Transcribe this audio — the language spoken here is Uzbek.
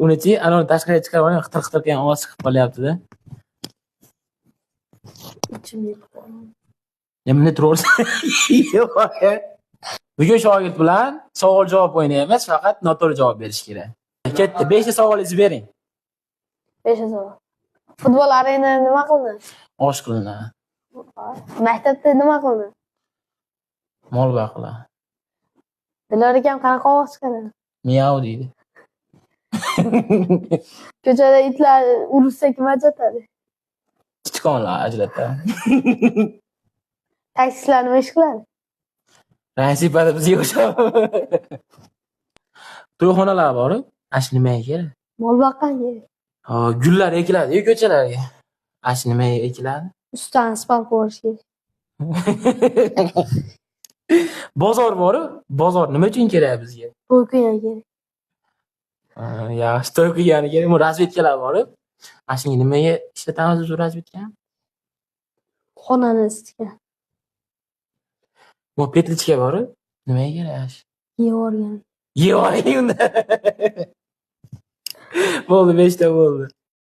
Unichi ana tashqariga chiqarib oling, qitir-qitir qilgan ovoz chiqib qolyapti-da. Ichim yiqildi. Endi turaversa. Bugun shogird bilan savol-javob o'ynaymiz, faqat noto'g'ri javob berish kerak. Ketdi, 5 ta savolingizni bering. 5 savol. Futbol arena nima qildi? Osh qilinadi. Maktabda nima qildi? Mol baqiladi. Dilor akam qanaqa ovoz chiqaradi? Miyav deydi. Ko'chada itlar ursa kim ajratadi? Sichqonlar ajratadi. Taksichilar nima ish qiladi? Raisipadi bizga o'xshab. To'yxonalar bor, ash nimaga kerak? Mol boqqanga. Ha, gullar ekiladi ko'chalarga. Ash nimaga ekiladi? Ustidan spam qilish kerak. Bozor bor-ku, bozor nima uchun kerak bizga? To'y kuygan kerak. Yaxshi, to'y qilgani kerak. Bu razvedkalar bor-ku. Ashunga nimaga ishlatamiz biz razvedkani? Xonani isitgan. Bu petlichka bor-ku. Nimaga kerak? Yevorgan. Yevoring unda. Bo'ldi, 5 ta bo'ldi.